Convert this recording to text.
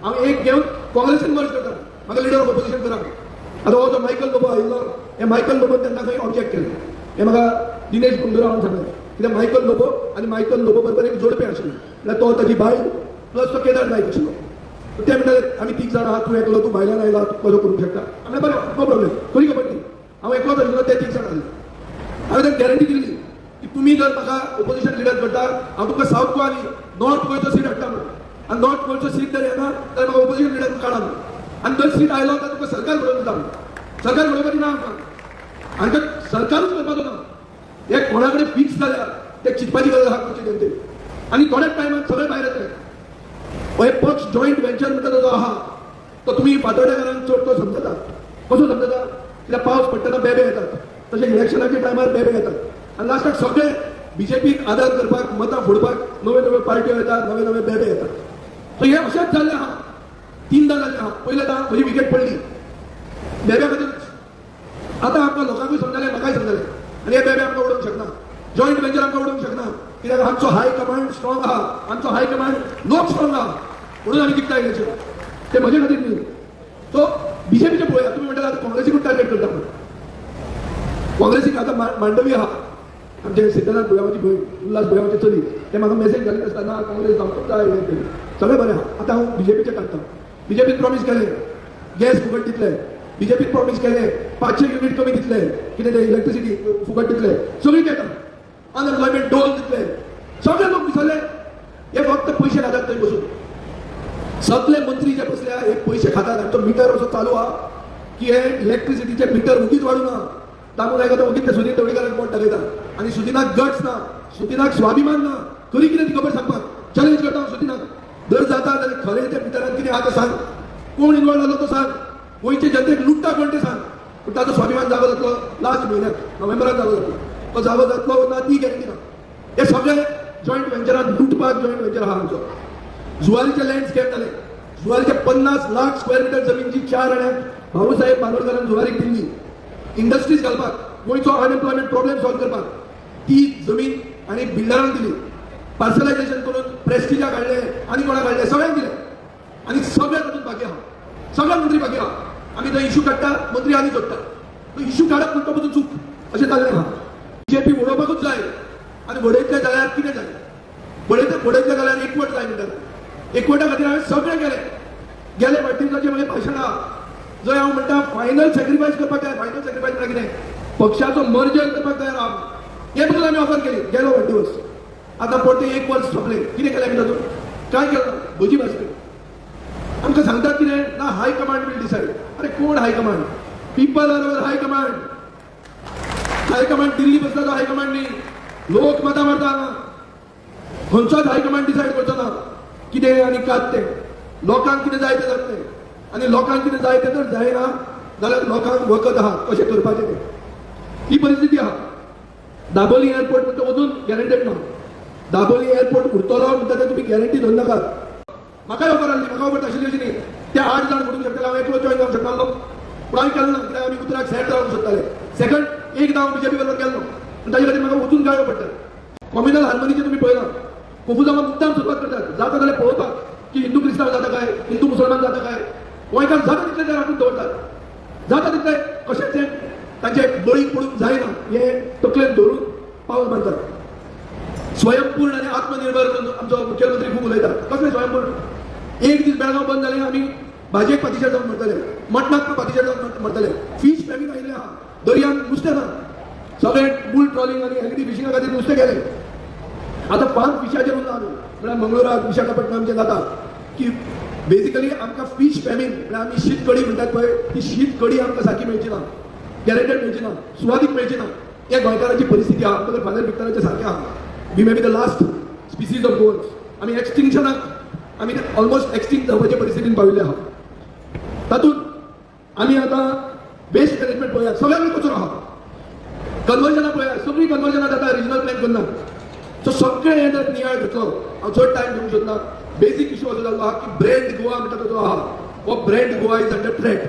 हांव एक घेवन काँग्रेसीन मर्ज करता, म्हाका लिडर ऑफ ऑपोजिशन करा. आतां हो जो मायकल लोबो आयिल्लो, हे मायकल लोबोन तेन्ना खंय ऑब्जेक्ट केलें. हे म्हाका दिनेश गुंडूरावान सांगलें, कित्याक मायकल लोबो आनी मायकल लोबो बरोबर एक जोडपें आशिल्लें. म्हळ्यार तो ताची बायल प्लस तो केदार नायक आशिल्लो. ते म्हणटाले आमी तीग जाण आहात, तूं एकलो, तूं भायल्यान आयला, तूं कसो करूंक शकता. आमी बरें, नो प्रॉब्लेम, खरी खबर ती. हांव एकलोच आशिल्लो, ते तीग जाण आसले. हांवें तांकां गॅरंटी दिल्ली की तुमी जर म्हाका ऑपोजिशन लिडर करता, हांव तुमकां सावथ गोवा आनी नॉर्थ गोंयचो सीट हाडटा म्हणून. आनी नॉर्थ गोंयचो सीट जर येना जाल्यार म्हाका ऑपोजिशन लिडर काडा म्हणून. आनी जर सीट आयलो जाल्यार तुका सरकार घडोवन दिता म्हणून. सरकार घडोवपाची ना आमकां, आमकां सरकारूच करपाचो ना. हे कोणा कडेन फिक्स जाल्यार ते चिंतपाची गरज आसा गोंयचे जनतेक. आनी थोड्याच टायमार सगळे भायर येतले. हे पक्ष जॉईंट वेंचर म्हणटा जो आहा तो तुमी फातोड्डेकारांक चड तो समजता. कसो समजता? कित्याक पावस पडटना बेबे येतात, तशें इलेक्शनाच्या टायमार बेबे येतात. आनी लास्टाक सगळे बीजेपीक आदार करपाक, मतां फोडपाक नवे नवे पार्ट्यो येतात, नवे नवे बेबे येतात. सो हे अशेंच जाल्लें आहा. 3दा जाल्लें आहा. पयलेंदा म्हजी विकेट पडली बेब्या खातीरच. आतां आमकां लोकांकूय समजलें, म्हाकाय समजलें. आनी हे बेबे आमकां उडोवंक शकना, जॉईंट वेंचर आमकां उडोवंक शकना. कित्याक आमचो हाय कमांड स्ट्रॉंग आहा, आमचो हाय कमांड लोक स्ट्रॉंग आहा, म्हणून आमी जिखता इलेक्शन. ते म्हजे खातीर न्ही. सो बीजेपीचे पळया, तुमी म्हणटात आतां काँग्रेसीकूच टार्गेट करता म्हणून. काँग्रेसीक आतां मांडवी आहा, आमचे सिद्धनाथ भुयामाची भयण, उल्हास भुयामाची चली, ते म्हाका मेसेज घालीत आसतना काँग्रेस जावपाक जाय हें तें सगळें बरें आहा. आतां हांव बीजेपीचे काडटा. बीजेपीन प्रॉमीस केलें गॅस फुकट दितले, बीजेपीन प्रॉमीस केलें 500 युनिट कमी दितले, कितें ते इलेक्ट्रिसिटी फुकट दितले, सगळीं केला. अनएम्प्लॉयमेंट डोल दितले, सगळे लोक विसरले. हे फक्त पयशे खातात थंय बसून. सगळे मंत्री जे बसल्या हे पयशे खातात. आमचो मिटर असो चालू आहा की हे इलेक्ट्रिसिटीचे मिटर उगीच वाडूना. तांबून आयकता उगीच ते सुनील तवडीकाराक पोट दाखयता. आनी सुदिनाक गट्स ना, सुदिनाक स्वाभिमान ना. खरी कितें ती खबर सांगपाक चॅलेंज करता हांव सुदिनाक. जर जाता जाल्यार खरें त्या मिटरांत कितें आहा तें सांग. कोण इन्वॉल्व जालो तो सांग. गोंयचे जनतेक लुट्टा कोण तें सांग. पूण ताचो स्वाभिमान जागो जातलो लास्ट म्हयन्याक नोव्हेंबराक जागो जातलो. तो जागो जातलो ना ती गॅरंटी ना. हे सगळे जॉईंट वेंचरान लुटपाक जॉईंट वेंचर आहा आमचो. जुवारीचे लँड स्कॅम जाले. जुवारीचे 50 लाख स्क्वेअर मिटर जमीन जी 4 आण्याक भाऊसाहेब बांदोडकरान जुवारीक दिल्ली इंडस्ट्रीज घालपाक, गोंयचो अनएम्प्लॉयमेंट प्रॉब्लेम सॉल्व करपाक, ती जमीन आनी बिल्डरांक दिली. पार्सलायझेशन करून प्रेस्टिजा काडले आनी कोणाक काडले, सगळ्यांक दिले. आनी सगळे तातूंत बाकी आहा, सगळे मंत्री बाकी आहा. आमी थंय इशू काडटा, मंत्री आनी जोडटा. तो इशू काडप म्हणटा पसून चूक अशें जाल्लें आहा. बीजेपी उडोवपाकूच जाय. आनी उडयतले जाल्यार कितें जाय? उडयतले जाल्यार एकवट जाय म्हणटात. एकवटा खातीर हांवें सगळें गेले फावटीचे म्हजें भाशण आहा जंय हांव म्हणटा फायनल सॅक्रिफायस करपाक जाय. फायनल सॅक्रिफायस म्हळ्यार कितें? पक्षाचो मर्जर करपाक तयार आहा. हे बद्दल आमी ऑफर केली. गेलो वाडदिवस. आतां परते 1 वर्स सोंपलें. कितें केलें आमी तातूंत? काय केलं? भजी भाजी केली. आमकां सांगतात कितें? ना हाय कमांड वील डिसायड. अरे कोण high command? People are our high command. High command Delhi बसला तो हाय कमांड न्ही. लोक मतां मारता हांगा. खंयचोच हाय कमांड डिसायड करचो ना कितें आनी कात तें. लोकांक कितें जाय तें जातलें. आनी लोकांक कितें जाय तें जर जायना जाल्यार लोकांक वखद आहा कशें करपाचें तें. ही परिस्थिती आहा. दाबोली एअरपोर्ट म्हणटा अजून गॅरंटेड ना. दाबोली एअरपोर्ट उरतलो म्हणटा तें तुमी गॅरंटी धरून नाकात. म्हाकाय ऑफर आसली, म्हाका ऑफर आशिल्ली अशी न्ही. ते 8 जाण करूंक शकताले, हांव एकलो जॉइन जावंक शकतालो. पूण हांवें केलो ना, कित्याक आमी उतराक सेट जावंक सोदताले. सेकंड एकदा हांव बीजेपी बरोबर गेलो आनी ताचे खातीर म्हाका वचून गाळो पडटा. कॉम्युनल हार्मोनीचें तुमी पळयला. कोफुजामा मुद्दाम सुरवात करतात. जाता जाल्यार पळोवपाक की हिंदू क्रिस्तांव जाता काय, हिंदू मुसलमान जाता काय. गोंयकार जाता तितले ते राखून दवरतात. जाता तितले कशेंच तांचे बळी पडूंक जायना हे तकलेन धरून पावल मारतात. स्वयंपूर्ण आनी आत्मनिर्भर म्हणून आमचो मुख्यमंत्री खूब उलयता. कसलें स्वयंपूर्ण? एक दीस बेळगांव बंद जालें आमी भाजयेक पातीशेर जावन मरतले, मटणाक पातीशेर जावन मरतले. फीश फॅमिन आयिल्लें आहा. दर्यांत नुस्तें ना. सगळे बुल ट्रॉलिंग आनी एलईडी फिशिंगा खातीर नुस्तें गेले. आतां फार्म फिशाचेर उरला आमी. म्हळ्यार मंगळुराक विशाखापट्टणमचें जाता की बेसिकली आमकां फीश फॅमिन म्हळ्यार आमी शीत कडी म्हणटात पळय ती शीत कडी आमकां सारकी मेळची ना, गॅरंटेड मेळची ना, सुवादीक मेळची ना. हे गोंयकारांची परिस्थिती आहा. आमकां फादर पिक्चराचें सारकें आहा. We may be the last species of goals. आमी एक्सटिंक्शनाक आमी ऑलमोस्ट एक्सटिंक्ट जावपाचे परिस्थितीन पाविल्ले आहा. तातूंत आमी आतां वेस्ट मॅनेजमेंट पळयात, सगळ्यांक कचरो आहा. कन्वर्जनां पळयात, सगळीं कन्वर्जनां जाता, रिजनल प्लॅन करना. सो सगळे हे जर नियाळ घेतलो, हांव चड टायम घेवंक सोदना. बेसीक इशू असो जाल्लो आहा की ब्रँड गोवा म्हणटा तो आहा. हो brand Goa is under threat.